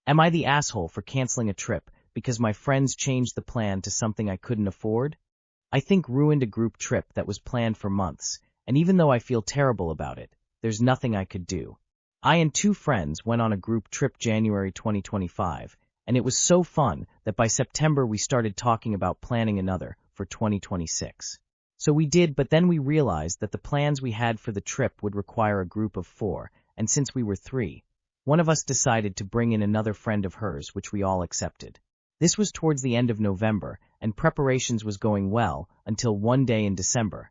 Am I the asshole for canceling a trip because my friends changed the plan to something I couldn't afford? I think ruined a group trip that was planned for months, and even though I feel terrible about it, there's nothing I could do. I and two friends went on a group trip January 2025, and it was so fun that by September we started talking about planning another for 2026. So we did, but then we realized that the plans we had for the trip would require a group of 4, and since we were 3, one of us decided to bring in another friend of hers, which we all accepted. This was towards the end of November, and preparations was going well until one day in December.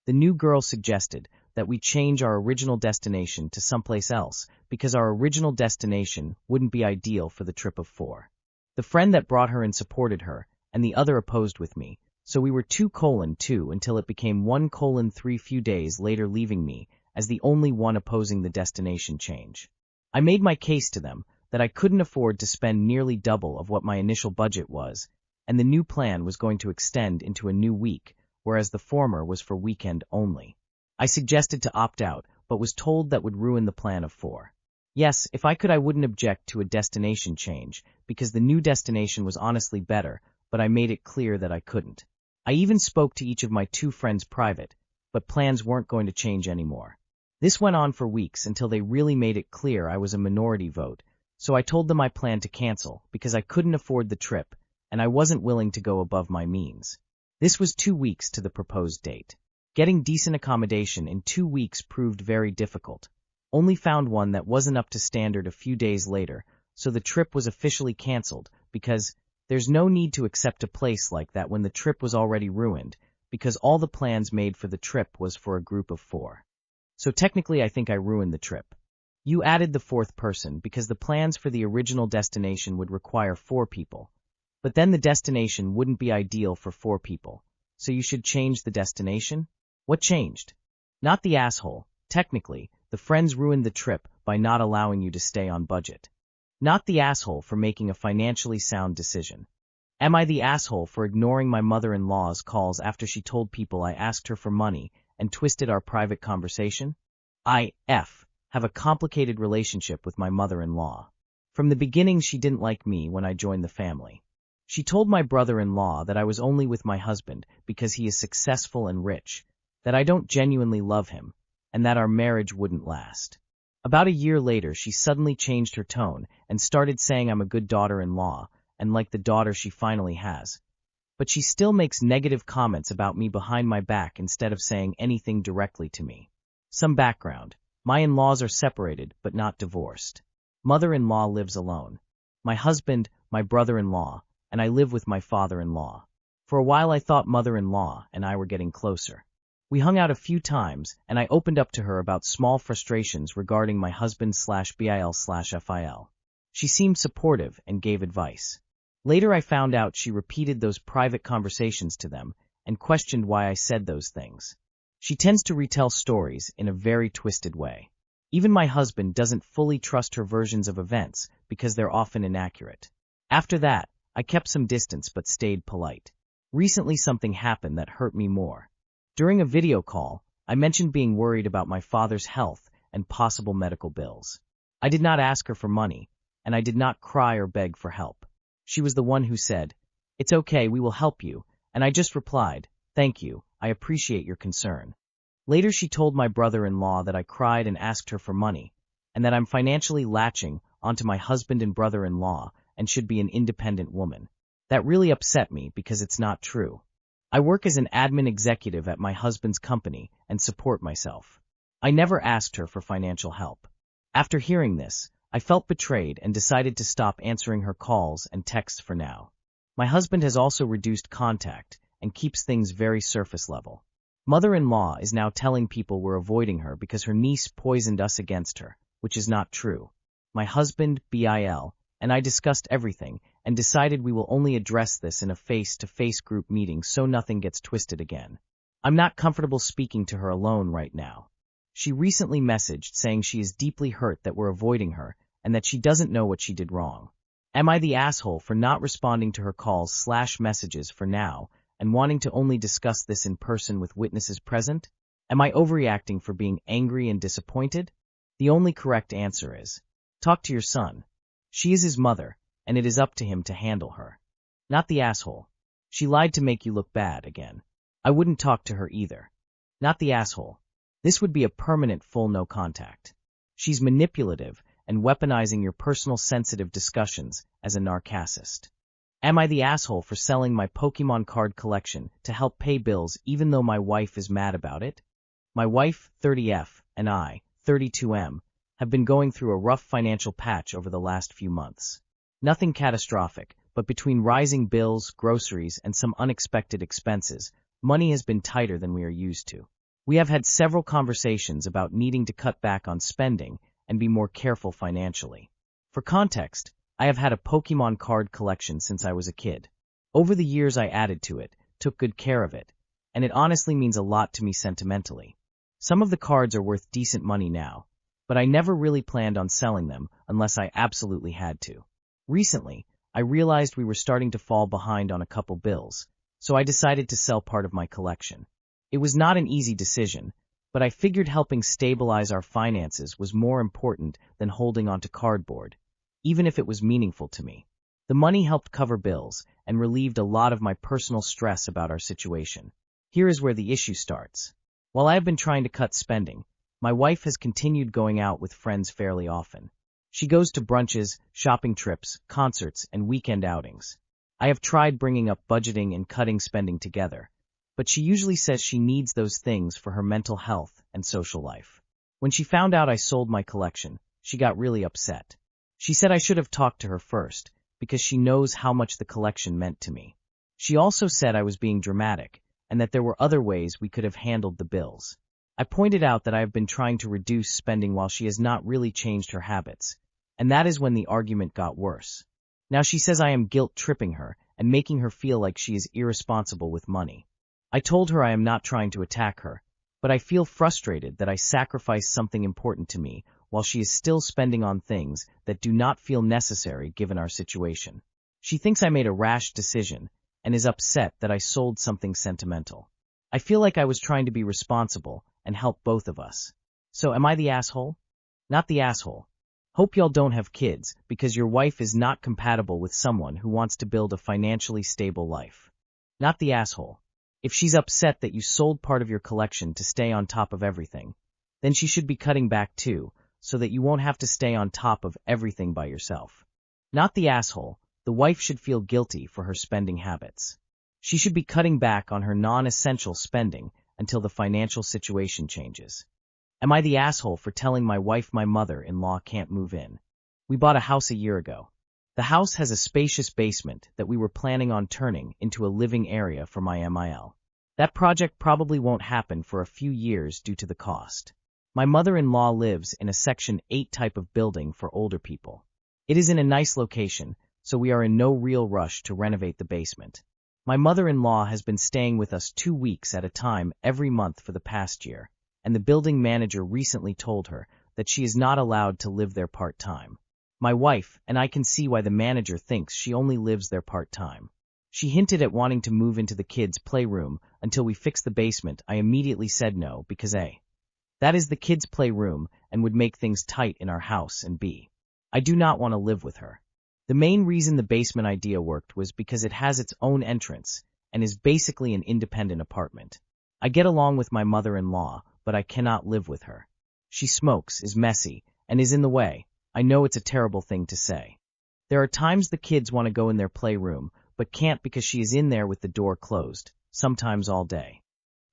The new girl suggested that we change our original destination to someplace else because our original destination wouldn't be ideal for the trip of 4. The friend that brought her in supported her, and the other opposed with me, so we were 2:2 until it became 1:3 few days later, leaving me as the only one opposing the destination change. I made my case to them that I couldn't afford to spend nearly double of what my initial budget was, and the new plan was going to extend into a new week, whereas the former was for weekend only. I suggested to opt out, but was told that would ruin the plan of 4. Yes, if I could I wouldn't object to a destination change, because the new destination was honestly better, but I made it clear that I couldn't. I even spoke to each of my 2 friends private, but plans weren't going to change anymore. This went on for weeks until they really made it clear I was a minority vote, so I told them I planned to cancel because I couldn't afford the trip, and I wasn't willing to go above my means. This was 2 weeks to the proposed date. Getting decent accommodation in 2 weeks proved very difficult. Only found one that wasn't up to standard a few days later, so the trip was officially canceled because there's no need to accept a place like that when the trip was already ruined, because all the plans made for the trip was for a group of 4. So technically I think I ruined the trip. You added the 4th person because the plans for the original destination would require 4 people. But then the destination wouldn't be ideal for 4 people, so you should change the destination? What changed? Not the asshole. Technically, the friends ruined the trip by not allowing you to stay on budget. Not the asshole for making a financially sound decision. Am I the asshole for ignoring my mother-in-law's calls after she told people I asked her for money and twisted our private conversation? I have a complicated relationship with my mother-in-law. From the beginning she didn't like me when I joined the family. She told my brother-in-law that I was only with my husband because he is successful and rich, that I don't genuinely love him, and that our marriage wouldn't last. About a year later, she suddenly changed her tone and started saying I'm a good daughter-in-law, and like the daughter she finally has. But she still makes negative comments about me behind my back instead of saying anything directly to me. Some background. My in-laws are separated, but not divorced. Mother-in-law lives alone. My husband, my brother-in-law, and I live with my father-in-law. For a while I thought mother-in-law and I were getting closer. We hung out a few times, and I opened up to her about small frustrations regarding my husband/BIL/FIL. She seemed supportive and gave advice. Later I found out she repeated those private conversations to them and questioned why I said those things. She tends to retell stories in a very twisted way. Even my husband doesn't fully trust her versions of events because they're often inaccurate. After that, I kept some distance but stayed polite. Recently something happened that hurt me more. During a video call, I mentioned being worried about my father's health and possible medical bills. I did not ask her for money, and I did not cry or beg for help. She was the one who said, "It's okay, we will help you," and I just replied, "Thank you, I appreciate your concern." Later she told my brother-in-law that I cried and asked her for money, and that I'm financially latching onto my husband and brother-in-law and should be an independent woman. That really upset me because it's not true. I work as an admin executive at my husband's company and support myself. I never asked her for financial help. After hearing this, I felt betrayed and decided to stop answering her calls and texts for now. My husband has also reduced contact and keeps things very surface level. Mother-in-law is now telling people we're avoiding her because her niece poisoned us against her, which is not true. My husband, BIL, and I discussed everything and decided we will only address this in a face-to-face group meeting so nothing gets twisted again. I'm not comfortable speaking to her alone right now. She recently messaged saying she is deeply hurt that we're avoiding her and that she doesn't know what she did wrong. Am I the asshole for not responding to her calls/messages for now and wanting to only discuss this in person with witnesses present? Am I overreacting for being angry and disappointed? The only correct answer is, talk to your son. She is his mother, and it is up to him to handle her. Not the asshole. She lied to make you look bad again. I wouldn't talk to her either. Not the asshole. This would be a permanent full no contact. She's manipulative and weaponizing your personal sensitive discussions as a narcissist. Am I the asshole for selling my Pokémon card collection to help pay bills even though my wife is mad about it? My wife, 30F, and I, 32M, have been going through a rough financial patch over the last few months. Nothing catastrophic, but between rising bills, groceries, and some unexpected expenses, money has been tighter than we are used to. We have had several conversations about needing to cut back on spending and be more careful financially. For context, I have had a Pokémon card collection since I was a kid. Over the years I added to it, took good care of it, and it honestly means a lot to me sentimentally. Some of the cards are worth decent money now, but I never really planned on selling them unless I absolutely had to. Recently, I realized we were starting to fall behind on a couple bills, so I decided to sell part of my collection. It was not an easy decision, but I figured helping stabilize our finances was more important than holding onto cardboard, even if it was meaningful to me. The money helped cover bills and relieved a lot of my personal stress about our situation. Here is where the issue starts. While I have been trying to cut spending, my wife has continued going out with friends fairly often. She goes to brunches, shopping trips, concerts, and weekend outings. I have tried bringing up budgeting and cutting spending together, but she usually says she needs those things for her mental health and social life. When she found out I sold my collection, she got really upset. She said I should have talked to her first, because she knows how much the collection meant to me. She also said I was being dramatic, and that there were other ways we could have handled the bills. I pointed out that I have been trying to reduce spending while she has not really changed her habits, and that is when the argument got worse. Now she says I am guilt-tripping her and making her feel like she is irresponsible with money. I told her I am not trying to attack her, but I feel frustrated that I sacrificed something important to me while she is still spending on things that do not feel necessary given our situation. She thinks I made a rash decision and is upset that I sold something sentimental. I feel like I was trying to be responsible and help both of us. So am I the asshole? Not the asshole. Hope y'all don't have kids because your wife is not compatible with someone who wants to build a financially stable life. Not the asshole. If she's upset that you sold part of your collection to stay on top of everything, then she should be cutting back too, so that you won't have to stay on top of everything by yourself. Not the asshole. The wife should feel guilty for her spending habits. She should be cutting back on her non-essential spending until the financial situation changes. Am I the asshole for telling my wife my mother-in-law can't move in? We bought a house a year ago. The house has a spacious basement that we were planning on turning into a living area for my MIL. That project probably won't happen for a few years due to the cost. My mother-in-law lives in a Section 8 type of building for older people. It is in a nice location, so we are in no real rush to renovate the basement. My mother-in-law has been staying with us 2 weeks at a time every month for the past year, and the building manager recently told her that she is not allowed to live there part-time. My wife and I can see why the manager thinks she only lives there part-time. She hinted at wanting to move into the kids' playroom until we fix the basement. I immediately said no because A, that is the kids' playroom and would make things tight in our house, and B, I do not want to live with her. The main reason the basement idea worked was because it has its own entrance and is basically an independent apartment. I get along with my mother-in-law, but I cannot live with her. She smokes, is messy, and is in the way. I know it's a terrible thing to say. There are times the kids want to go in their playroom, but can't because she is in there with the door closed, sometimes all day.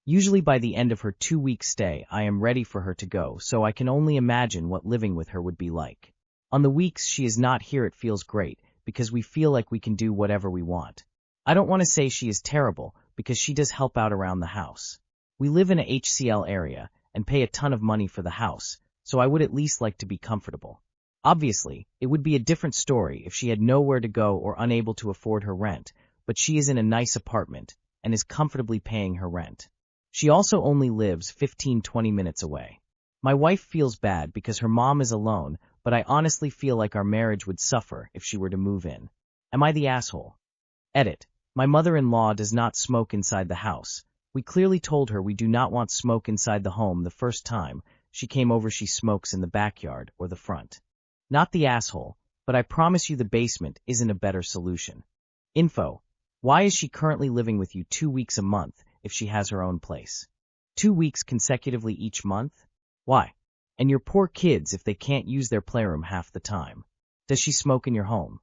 Usually by the end of her 2-week stay, I am ready for her to go, so I can only imagine what living with her would be like. On the weeks she is not here it feels great, because we feel like we can do whatever we want. I don't want to say she is terrible, because she does help out around the house. We live in a HCL area, and pay a ton of money for the house, so I would at least like to be comfortable. Obviously, it would be a different story if she had nowhere to go or unable to afford her rent, but she is in a nice apartment, and is comfortably paying her rent. She also only lives 15-20 minutes away. My wife feels bad because her mom is alone, but I honestly feel like our marriage would suffer if she were to move in. Am I the asshole? Edit. My mother-in-law does not smoke inside the house. We clearly told her we do not want smoke inside the home the first time she came over. She smokes in the backyard or the front. Not the asshole, but I promise you the basement isn't a better solution. Info. Why is she currently living with you 2 weeks a month if she has her own place? 2 weeks consecutively each month? Why? And your poor kids if they can't use their playroom half the time. Does she smoke in your home?